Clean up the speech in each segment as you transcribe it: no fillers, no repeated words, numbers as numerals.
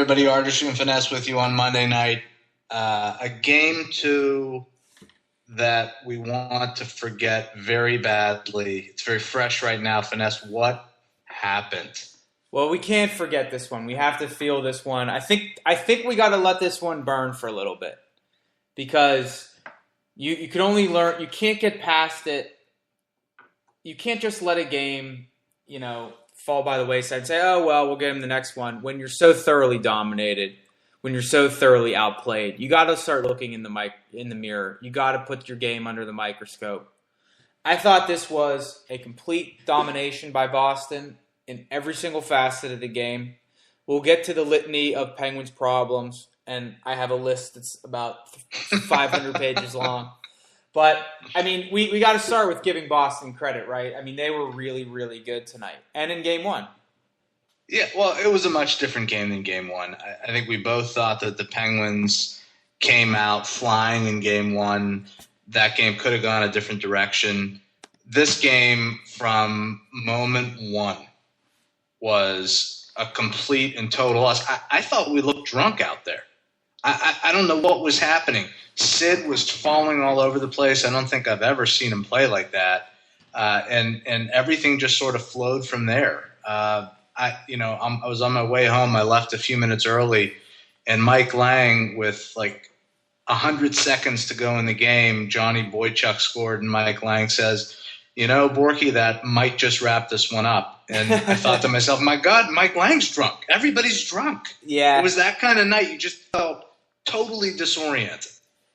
everybody? Artistry and Finesse with you on Monday night. A game two that we want to forget very badly. It's very fresh right now. Finesse, what happened? Well, we can't forget this one. We have to feel this one. I think we got to let this one burn for a little bit because you can only learn. You can't get past it. You can't just let a game, fall by the wayside and say, "Oh well, we'll get him the next one." When you're so thoroughly dominated, when you're so thoroughly outplayed, you got to start looking in the mirror. You got to put your game under the microscope. I thought this was a complete domination by Boston in every single facet of the game. We'll get to the litany of Penguins' problems, and I have a list that's about 500 pages long. But, we got to start with giving Boston credit, right? They were really, really good tonight, and in Game 1. Yeah, well, it was a much different game than Game 1. I think we both thought that the Penguins came out flying in Game 1. That game could have gone a different direction. This game, from moment one, was a complete and total loss. I thought we looked drunk out there. I don't know what was happening. Sid was falling all over the place. I don't think I've ever seen him play like that. And everything just sort of flowed from there. I was on my way home. I left a few minutes early, and Mike Lang, with like 100 seconds to go in the game, Johnny Boychuk scored, and Mike Lang says, Borky, that might just wrap this one up. And I thought to myself, my God, Mike Lang's drunk. Everybody's drunk. Yeah. It was that kind of night. You just felt totally disoriented.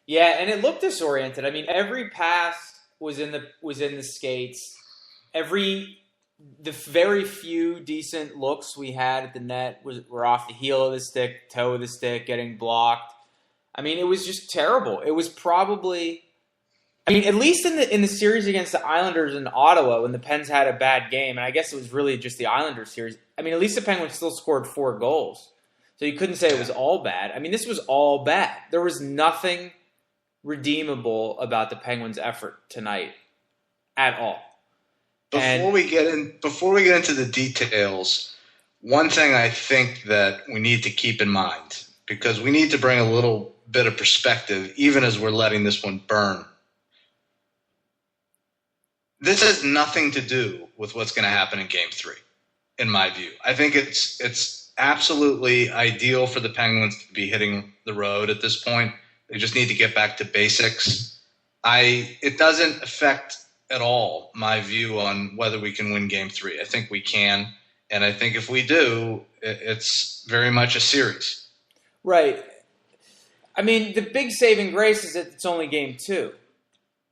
Yeah, and it looked disoriented. Every pass was in the skates. The very few decent looks we had at the net were off the heel of the stick, toe of the stick, getting blocked. It was just terrible. It was probably, at least in the series against the Islanders in Ottawa, when the Pens had a bad game, and I guess it was really just the Islanders series. At least the Penguins still scored 4 goals, so you couldn't say it was all bad. This was all bad. There was nothing redeemable about the Penguins' effort tonight at all. Before we get into the details, one thing I think that we need to keep in mind, because we need to bring a little bit of perspective, even as we're letting this one burn. This has nothing to do with what's going to happen in Game 3, in my view. I think it's absolutely ideal for the Penguins to be hitting the road at this point. They just need to get back to basics. It doesn't affect at all my view on whether we can win Game 3. I think we can, and I think if we do, it's very much a series. Right. The big saving grace is that it's only Game 2.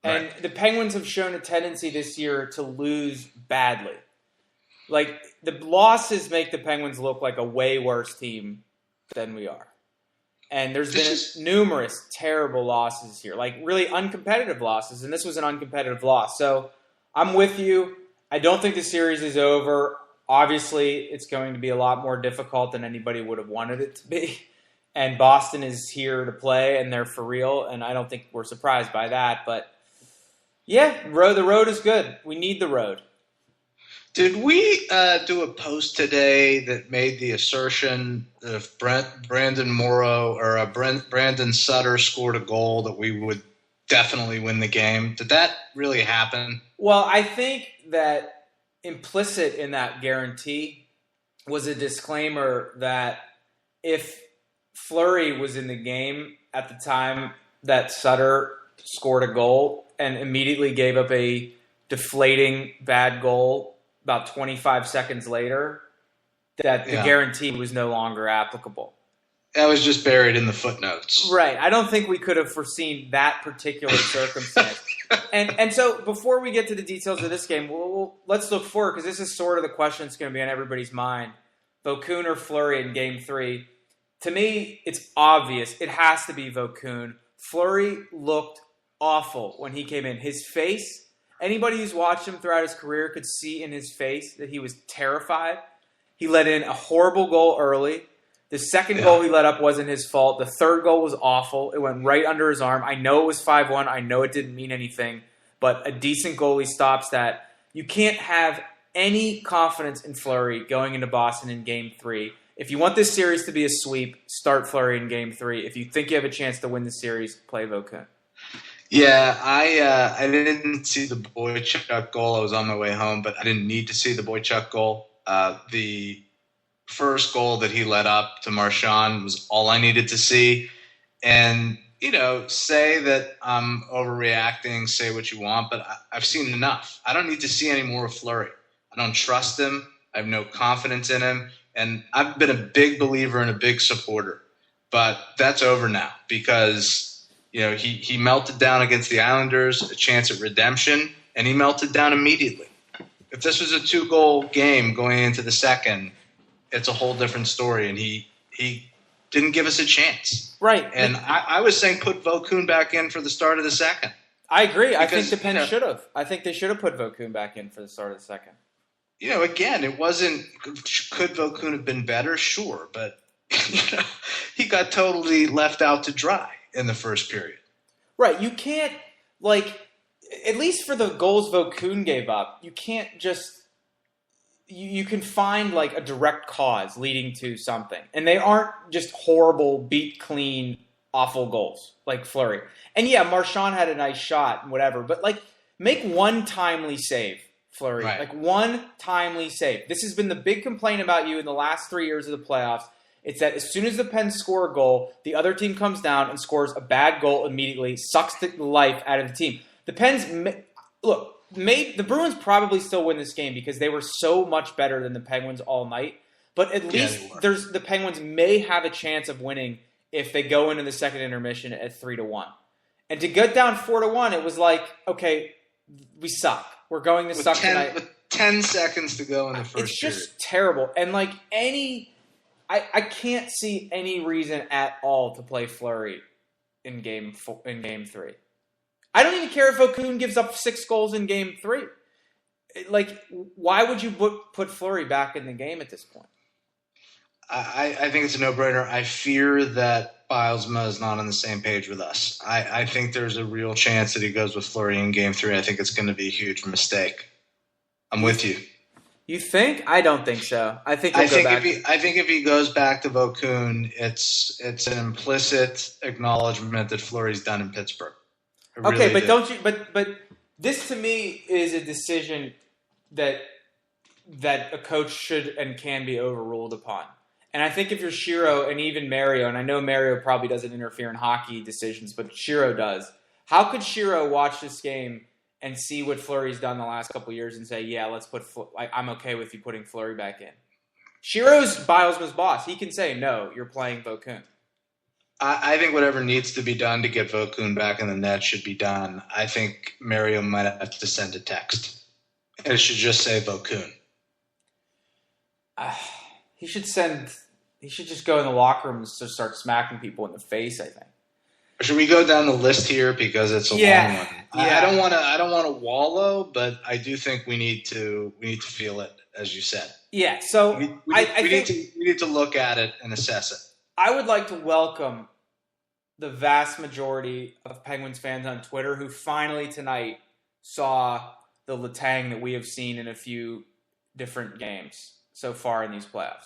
And right. The Penguins have shown a tendency this year to lose badly. Like, the losses make the Penguins look like a way worse team than we are. And there's been numerous terrible losses here, like really uncompetitive losses, and this was an uncompetitive loss. So I'm with you. I don't think the series is over. Obviously, it's going to be a lot more difficult than anybody would have wanted it to be. And Boston is here to play, and they're for real, and I don't think we're surprised by that. But, yeah, the road is good. We need the road. Did we do a post today that made the assertion that if Brandon Morrow or Brandon Sutter scored a goal that we would definitely win the game? Did that really happen? Well, I think that implicit in that guarantee was a disclaimer that if Fleury was in the game at the time that Sutter scored a goal and immediately gave up a deflating bad goal about 25 seconds later, that the guarantee was no longer applicable. That was just buried in the footnotes. Right. I don't think we could have foreseen that particular circumstance. And so before we get to the details of this game, let's look forward, because this is sort of the question that's going to be on everybody's mind. Vokoun or Fleury in Game 3. To me, it's obvious. It has to be Vokoun. Fleury looked awful when he came in. His face, anybody who's watched him throughout his career could see in his face that he was terrified. He let in a horrible goal early. The second goal he let up wasn't his fault. The third goal was awful. It went right under his arm. I know it was 5-1. I know it didn't mean anything. But a decent goalie stops that. You can't have any confidence in Fleury going into Boston in Game 3. if you want this series to be a sweep, start Fleury in Game 3. If you think you have a chance to win the series, play Vokun. Yeah, I didn't see the Boychuk goal. I was on my way home, but I didn't need to see the Boychuk goal. The first goal that he led up to Marchand was all I needed to see. And, say that I'm overreacting, say what you want, but I've seen enough. I don't need to see any more of Fleury. I don't trust him. I have no confidence in him. And I've been a big believer and a big supporter. But that's over now because, he melted down against the Islanders, a chance at redemption, and he melted down immediately. If this was a 2-goal game going into the second, it's a whole different story, and he didn't give us a chance. Right. And I was saying put Vokun back in for the start of the second. I agree. I think the Pens should have. I think they should have put Vokun back in for the start of the second. Again, it wasn't – could Vokun have been better? Sure. But, he got totally left out to dry in the first period. Right. You can't – at least for the goals Vokun gave up, you can't just – you can find a direct cause leading to something. And they aren't just horrible, beat clean, awful goals like Fleury. And yeah, Marchand had a nice shot and whatever, but make one timely save, Fleury. Right. One timely save. This has been the big complaint about you in the last 3 years of the playoffs. It's that as soon as the Pens score a goal, the other team comes down and scores a bad goal immediately, sucks the life out of the team. The Pens, the Bruins probably still win this game because they were so much better than the Penguins all night. But at least the Penguins may have a chance of winning if they go into the second intermission at 3-1. And to get down 4-1, it was okay, we suck. We're going to suck tonight. With 10 seconds to go in the first It's just terrible. And I can't see any reason at all to play Fleury in game 3. I don't even care if Vokun gives up 6 goals in Game 3. Why would you put Fleury back in the game at this point? I think it's a no-brainer. I fear that Bilesma is not on the same page with us. I think there's a real chance that he goes with Fleury in Game 3. I think it's going to be a huge mistake. I'm with you. You think? I don't think so. I think if he goes back to Vokun, it's an implicit acknowledgement that Fleury's done in Pittsburgh. Okay, but don't you? But this to me is a decision that a coach should and can be overruled upon. And I think if you're Shiro and even Mario, and I know Mario probably doesn't interfere in hockey decisions, but Shiro does. How could Shiro watch this game and see what Fleury's done the last couple of years and say, "Yeah, let's put. I'm okay with you putting Fleury back in." Shiro's Bilesma's boss. He can say, "No, you're playing Vokun." I think whatever needs to be done to get Vokun back in the net should be done. I think Mario might have to send a text. And it should just say Vokun. He should just go in the locker room and just start smacking people in the face, I think. Should we go down the list here because it's a long one? Yeah. I don't want to wallow, but I do think we need to feel it, as you said. Yeah, so we need to look at it and assess it. I would like to welcome the vast majority of Penguins fans on Twitter who finally tonight saw the Letang that we have seen in a few different games so far in these playoffs.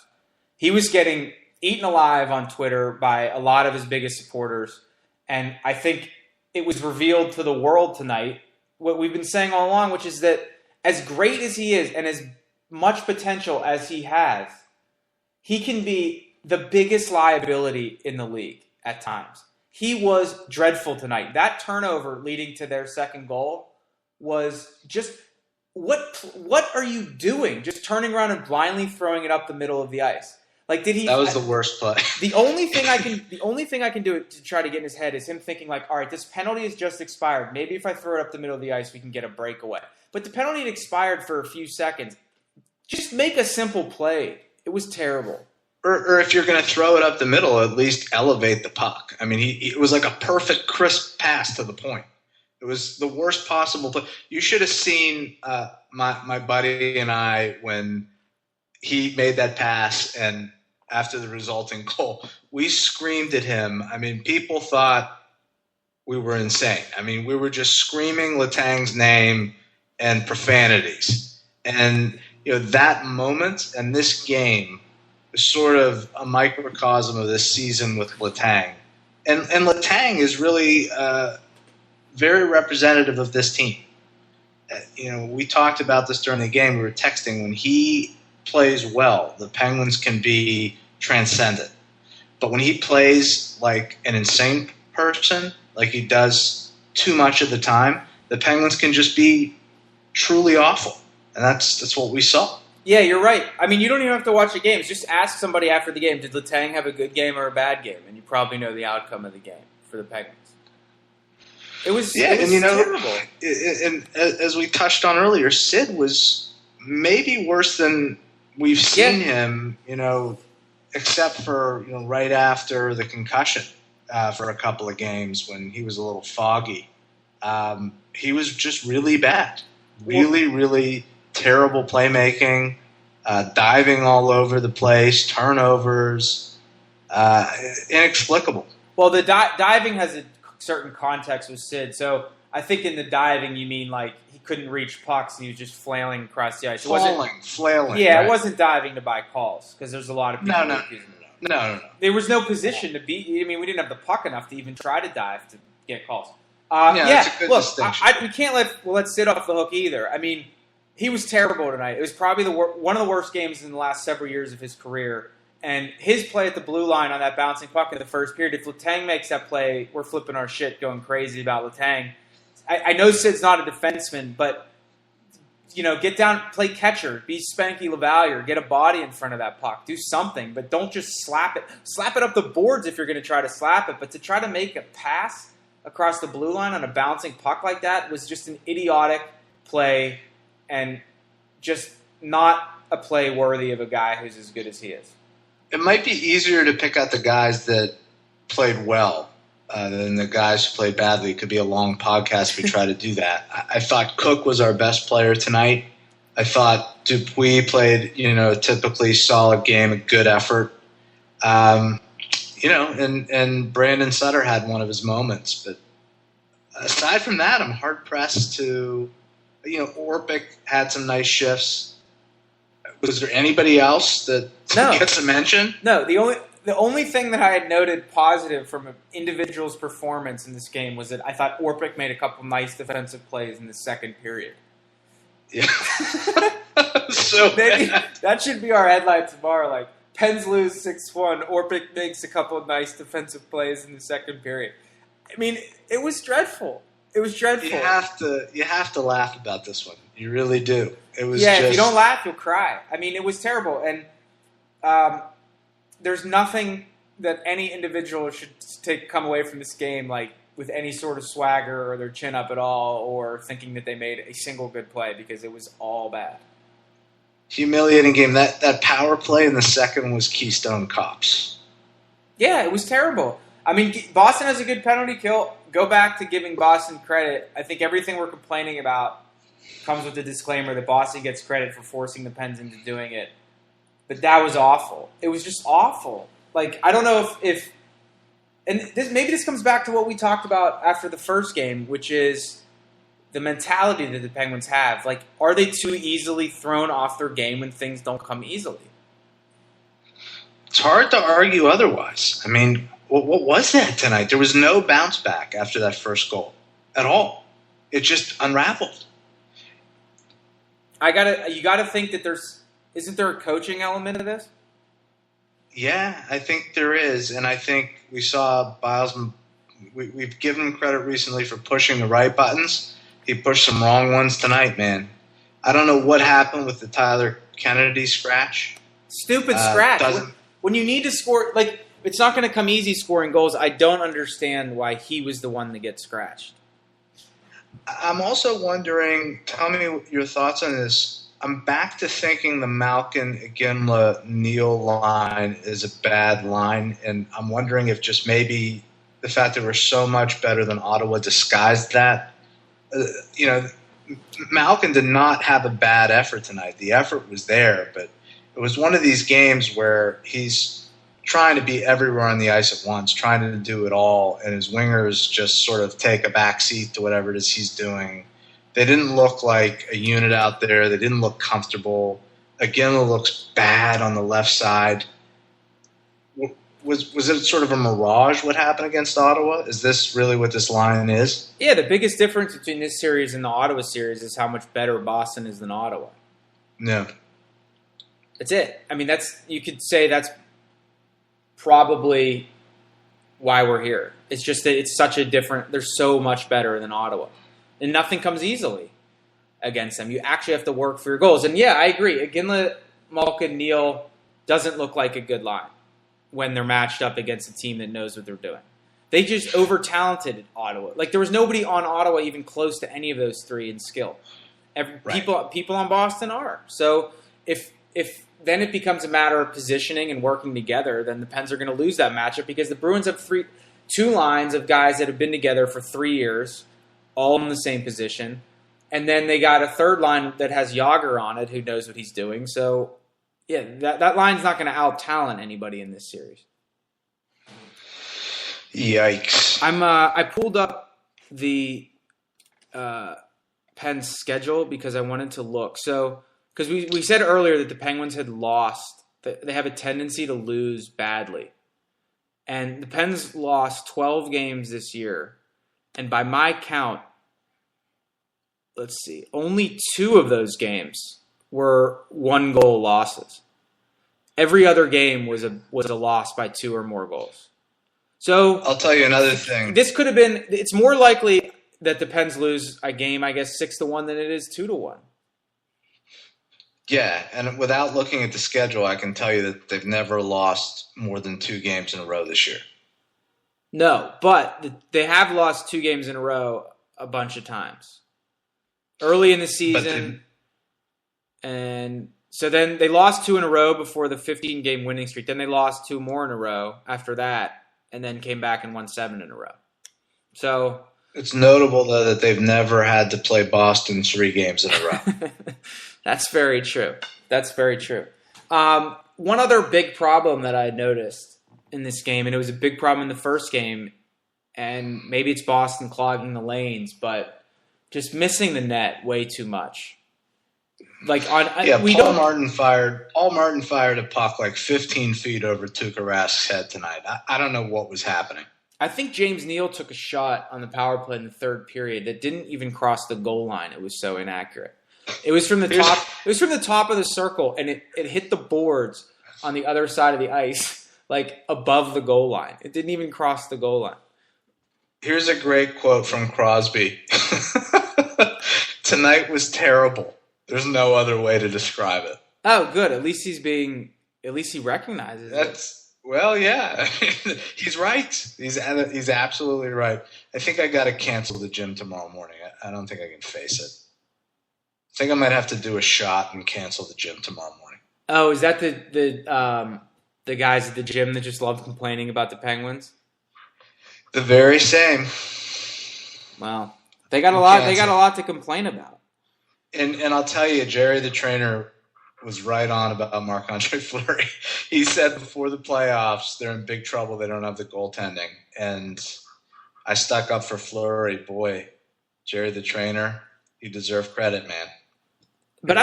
He was getting eaten alive on Twitter by a lot of his biggest supporters, and I think it was revealed to the world tonight what we've been saying all along, which is that as great as he is and as much potential as he has, he can be the biggest liability in the league at times. He was dreadful tonight. That turnover leading to their second goal was just, what are you doing? Just turning around and blindly throwing it up the middle of the ice. That was the worst play. The only thing I can do to try to get in his head is him thinking all right, this penalty has just expired. Maybe if I throw it up the middle of the ice, we can get a breakaway. But the penalty had expired for a few seconds. Just make a simple play. It was terrible. Or if you're going to throw it up the middle, at least elevate the puck. I mean, it was like a perfect, crisp pass to the point. It was the worst possible play. You should have seen my buddy and I when he made that pass and after the resulting goal. We screamed at him. I mean, people thought we were insane. I mean, we were just screaming Letang's name and profanities. And, that moment and this game sort of a microcosm of this season with Letang. And Letang is really very representative of this team. We talked about this during the game. We were texting. When he plays well, the Penguins can be transcendent. But when he plays like an insane person, like he does too much of the time, the Penguins can just be truly awful. And that's what we saw. Yeah, you're right. I mean, you don't even have to watch the games. Just ask somebody after the game, did Letang have a good game or a bad game? And you probably know the outcome of the game for the Penguins. It was terrible. And as we touched on earlier, Sid was maybe worse than we've seen him, except for right after the concussion for a couple of games when he was a little foggy. He was just really bad, really terrible playmaking, diving all over the place, turnovers, inexplicable. Well, the diving has a certain context with Sid, so I think in the diving you mean like he couldn't reach pucks and he was just flailing across the ice. Flailing. Yeah, right. It wasn't diving to buy calls because there's a lot of people No. There was no position to be. I mean, we didn't have the puck enough to even try to dive to get calls. That's a good distinction. We can't let Sid off the hook either. I mean, he was terrible tonight. It was probably one of the worst games in the last several years of his career. And his play at the blue line on that bouncing puck in the first period, if Letang makes that play, we're flipping our shit going crazy about Letang. I know Sid's not a defenseman, but, get down, play catcher, be Spanky Lavalier, get a body in front of that puck, do something, but don't just slap it. Slap it up the boards if you're going to try to slap it, but to try to make a pass across the blue line on a bouncing puck like that was just an idiotic play and just not a play worthy of a guy who's as good as he is. It might be easier to pick out the guys that played well than the guys who played badly. It could be a long podcast if we try to do that. I thought Cook was our best player tonight. I thought Dupuis played, a typically solid game, a good effort. And Brandon Sutter had one of his moments. But aside from that, I'm hard-pressed to – Orpik had some nice shifts. Was there anybody else that gets a mention? No, the only thing that I had noted positive from an individual's performance in this game was that I thought Orpik made a couple nice defensive plays in the second period. Yeah. So maybe that should be our headline tomorrow. Like, Pens lose 6-1. Orpik makes a couple of nice defensive plays in the second period. I mean, it was dreadful. It was dreadful. You have to laugh about this one. You really do. It was if you don't laugh, you'll cry. I mean, it was terrible. And there's nothing that any individual should come away from this game like with any sort of swagger or their chin up at all or thinking that they made a single good play because it was all bad. Humiliating game. That power play in the second was Keystone Cops. Yeah, it was terrible. I mean, Boston has a good penalty kill. Go back to giving Boston credit. I think everything we're complaining about comes with the disclaimer that Boston gets credit for forcing the Pens into doing it. But that was awful. It was just awful. Like, I don't know if and maybe this comes back to what we talked about after the first game, which is the mentality that the Penguins have. Like, are they too easily thrown off their game when things don't come easily? It's hard to argue otherwise. I mean, what was that tonight? There was no bounce back after that first goal at all. It just unraveled. You gotta think that isn't there a coaching element of this? Yeah, I think there is, and I think we saw Bilesman. We've given him credit recently for pushing the right buttons. He pushed some wrong ones tonight, man. I don't know what happened with the Tyler Kennedy scratch. Stupid scratch. When you need to score, like, it's not going to come easy scoring goals. I don't understand why he was the one to get scratched. I'm also wondering, tell me your thoughts on this. I'm back to thinking the Malkin, Iginla, Neal line is a bad line, and I'm wondering if just maybe the fact that we're so much better than Ottawa disguised that. Malkin did not have a bad effort tonight. The effort was there, but it was one of these games where he's trying to be everywhere on the ice at once, trying to do it all, and his wingers just sort of take a back seat to whatever it is he's doing. They didn't look like a unit out there. They didn't look comfortable. Iginla looks bad on the left side. was it sort of a mirage what happened against Ottawa? Is this really what this line is? Yeah, the biggest difference between this series and the Ottawa series is how much better Boston is than Ottawa. No. That's it. I mean, you could say that's probably why we're here. It's just that it's such a different. They're so much better than Ottawa, and nothing comes easily against them. You actually have to work for your goals. And yeah, I agree. Iginla, Malkin, Neal doesn't look like a good line when they're matched up against a team that knows what they're doing. They just over-talented Ottawa. Like, there was nobody on Ottawa even close to any of those three in skill. People on Boston are. So if then it becomes a matter of positioning and working together, then the Pens are going to lose that matchup because the Bruins have two lines of guys that have been together for 3 years, all in the same position. And then they got a third line that has Yager on it who knows what he's doing. So, yeah, that line's not going to out-talent anybody in this series. Yikes. I pulled up the Pens schedule because I wanted to look. So, because we said earlier that the Penguins had lost. They have a tendency to lose badly. And the Pens lost 12 games this year. And by my count, let's see, only 2 of those games were 1-goal losses. Every other game was a loss by 2 or more goals. So I'll tell you another thing. This could have been. It's more likely that the Pens lose a game, I guess, 6-1 than it is 2-1. Yeah, and without looking at the schedule, I can tell you that they've never lost more than 2 games in a row this year. No, but they have lost 2 games in a row a bunch of times. Early in the season, and so then they lost 2 in a row before the 15-game winning streak. Then they lost 2 more in a row after that, and then came back and won 7 in a row. So it's notable, though, that they've never had to play Boston 3 games in a row. That's very true. That's very true. One other big problem that I noticed in this game, and it was a big problem in the first game, and maybe it's Boston clogging the lanes, but just missing the net way too much. Paul Martin fired a puck like 15 feet over Tuukka Rask's head tonight. I don't know what was happening. I think James Neal took a shot on the power play in the third period that didn't even cross the goal line. It was so inaccurate. It was from the top. It was from the top of the circle, and it hit the boards on the other side of the ice, like above the goal line. It didn't even cross the goal line. Here's a great quote from Crosby. Tonight was terrible. There's no other way to describe it. Oh, good. At least he recognizes it. Well, yeah. He's right. He's absolutely right. I think I got to cancel the gym tomorrow morning. I don't think I can face it. I think I might have to do a shot and cancel the gym tomorrow morning. Oh, is that the guys at the gym that just love complaining about the Penguins? The very same. Wow. They got a lot. They got a lot to complain about. And I'll tell you, Jerry the trainer was right on about Marc-Andre Fleury. He said before the playoffs they're in big trouble. They don't have the goaltending, and I stuck up for Fleury. Boy, Jerry the trainer, you deserve credit, man. But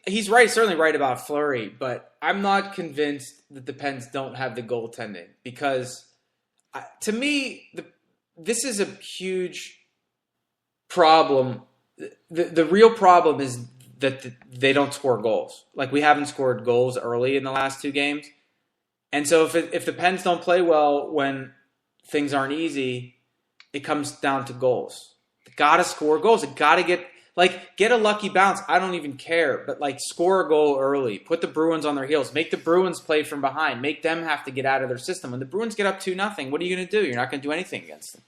he's right, certainly right about Fleury, but I'm not convinced that the Pens don't have the goaltending because, to me, this is a huge problem. The real problem is that they don't score goals. Like, we haven't scored goals early in the last 2 games. And so if the Pens don't play well when things aren't easy, it comes down to goals. They got to score goals. They got to get a lucky bounce. I don't even care. But, score a goal early. Put the Bruins on their heels. Make the Bruins play from behind. Make them have to get out of their system. When the Bruins get up 2-0, what are you going to do? You're not going to do anything against them.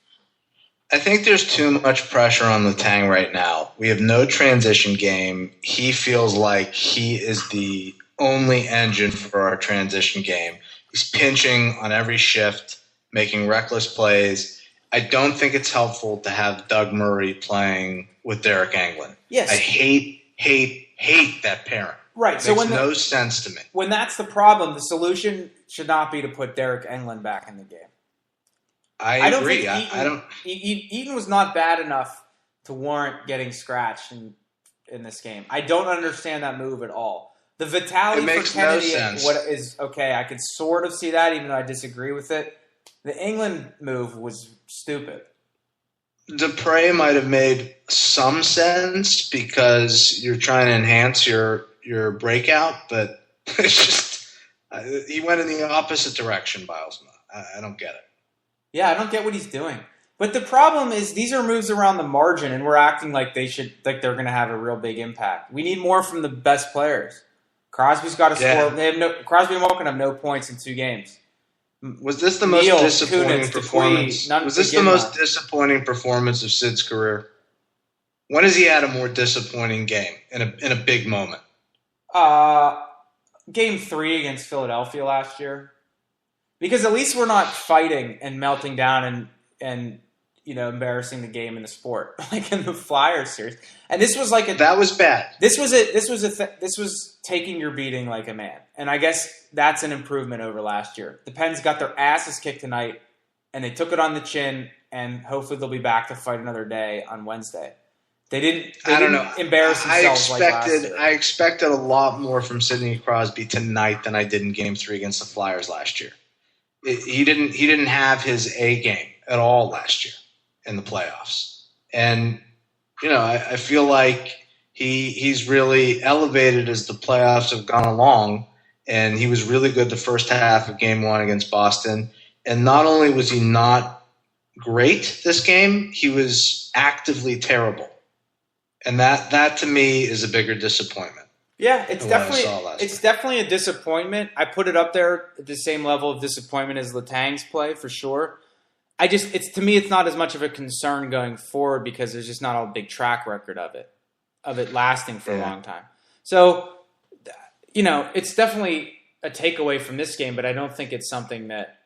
I think there's too much pressure on Letang right now. We have no transition game. He feels like he is the only engine for our transition game. He's pinching on every shift, making reckless plays. I don't think it's helpful to have Doug Murray playing with Derek Anglin. Yes. I hate that pairing. Right. It makes no sense to me. When that's the problem, the solution should not be to put Derek Anglin back in the game. I agree. Eaton was not bad enough to warrant getting scratched in this game. I don't understand that move at all. The Vitali It for makes no Kennedy, sense. what is okay? I could sort of see that, even though I disagree with it. The England move was stupid. Dupre might have made some sense because you're trying to enhance your breakout, but it's just he went in the opposite direction, Bilesma. I don't get it. Yeah, I don't get what he's doing. But the problem is these are moves around the margin, and we're acting like they're going to have a real big impact. We need more from the best players. Crosby's got to score. Crosby and Malkin have no points in 2 games. Was this the most disappointing performance? Was this the most on. disappointing performance of Sid's career? When has he had a more disappointing game in a big moment? Game 3 against Philadelphia last year. Because at least we're not fighting and melting down and embarrassing the game in the sport like in the Flyers series. And this was like that was bad. This was taking your beating like a man. And I guess that's an improvement over last year. The Pens got their asses kicked tonight, and they took it on the chin, and hopefully they'll be back to fight another day on Wednesday. They didn't embarrass themselves like last year. I expected a lot more from Sidney Crosby tonight than I did in Game 3 against the Flyers last year. He didn't have his A game at all last year in the playoffs. And, I feel like he's really elevated as the playoffs have gone along, and he was really good the first half of Game 1 against Boston. And not only was he not great this game, he was actively terrible. And that to me is a bigger disappointment. Yeah, it's definitely a disappointment. I put it up there at the same level of disappointment as Letang's play for sure. To me, it's not as much of a concern going forward because there's just not a big track record of it lasting for a long time. So, it's definitely a takeaway from this game, but I don't think it's something that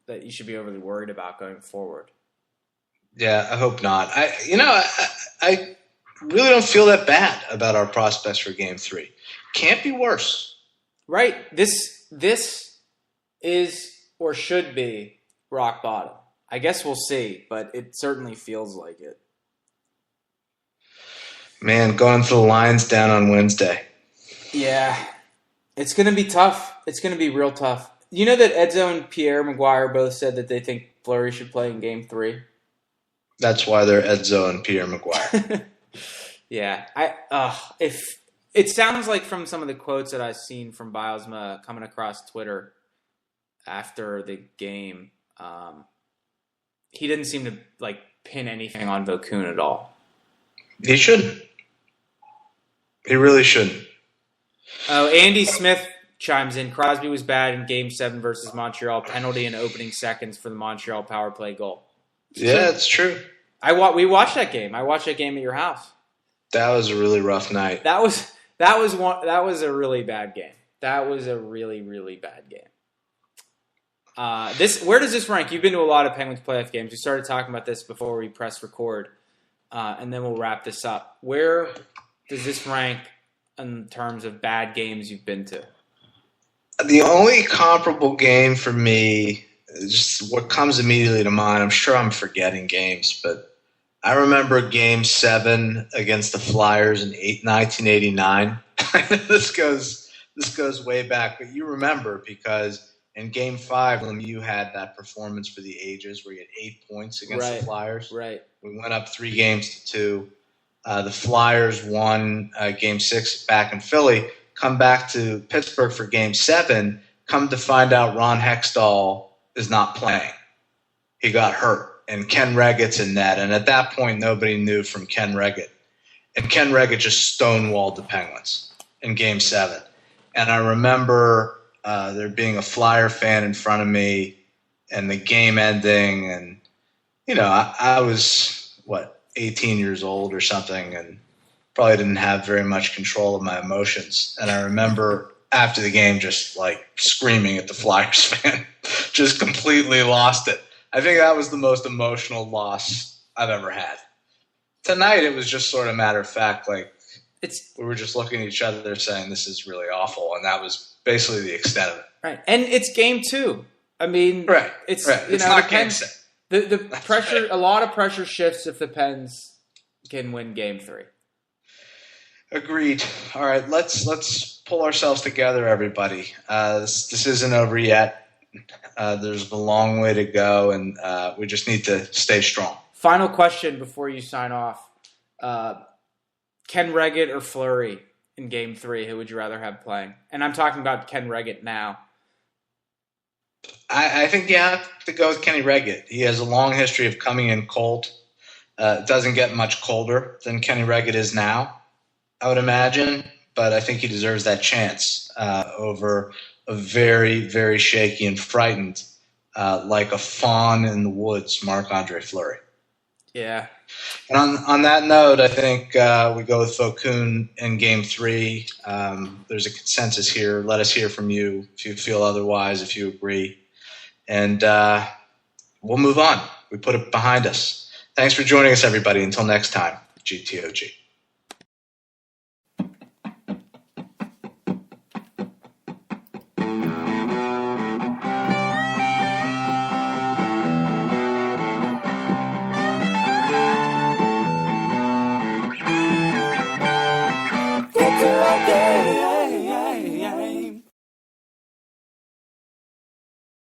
you should be overly worried about going forward. Yeah, I hope not. I really don't feel that bad about our prospects for Game 3. Can't be worse. Right. This is or should be rock bottom. I guess we'll see, but it certainly feels like it. Man, going for the Lions down on Wednesday. Yeah. It's going to be tough. It's going to be real tough. You know that Edzo and Pierre Maguire both said that they think Fleury should play in Game 3? That's why they're Edzo and Pierre Maguire. Yeah. If it sounds like from some of the quotes that I've seen from Bilesma coming across Twitter after the game, he didn't seem to pin anything on Vokoun at all. He shouldn't. He really shouldn't. Oh, Andy Smith chimes in. Crosby was bad in Game 7 versus Montreal. Penalty in opening seconds for the Montreal power play goal. It's true. We watched that game. I watched that game at your house. That was a really rough night. That was a really bad game. That was a really, really bad game. Where does this rank? You've been to a lot of Penguins playoff games. We started talking about this before we press record, and then we'll wrap this up. Where does this rank in terms of bad games you've been to? The only comparable game for me, just what comes immediately to mind, I'm sure I'm forgetting games, but I remember Game 7 against the Flyers in 1989. This goes way back, but you remember because in Game 5, you had that performance for the ages where you had 8 points against the Flyers. Right. We went up 3 games to 2. The Flyers won Game 6 back in Philly, come back to Pittsburgh for Game 7, come to find out Ron Hextall is not playing. He got hurt, and Ken Reggett's in net. And at that point, nobody knew from Ken Reggett. And Ken Reggett just stonewalled the Penguins in Game 7. And I remember there being a Flyer fan in front of me and the game ending. And, I was, 18 years old or something, and probably didn't have very much control of my emotions. And I remember after the game just screaming at the Flyers fan, just completely lost it. I think that was the most emotional loss I've ever had. Tonight, it was just sort of matter of fact, we were just looking at each other saying, this is really awful. And that was basically the extent of it. Right. And it's Game 2. I mean, right. It's not Game 6. The pressure, a lot of pressure shifts if the Pens can win Game 3. Agreed. All right, let's pull ourselves together, everybody. This isn't over yet. There's a long way to go, and we just need to stay strong. Final question before you sign off. Ken Reggett or Fleury in Game 3? Who would you rather have playing? And I'm talking about Ken Reggett now. I think you have to go with Kenny Reggett. He has a long history of coming in cold. It doesn't get much colder than Kenny Reggett is now, I would imagine, but I think he deserves that chance over a very, very shaky and frightened, like a fawn in the woods, Marc-Andre Fleury. Yeah. And on that note, I think we go with Fokun in Game 3. There's a consensus here. Let us hear from you if you feel otherwise, if you agree. And we'll move on. We put it behind us. Thanks for joining us, everybody. Until next time, GTOG.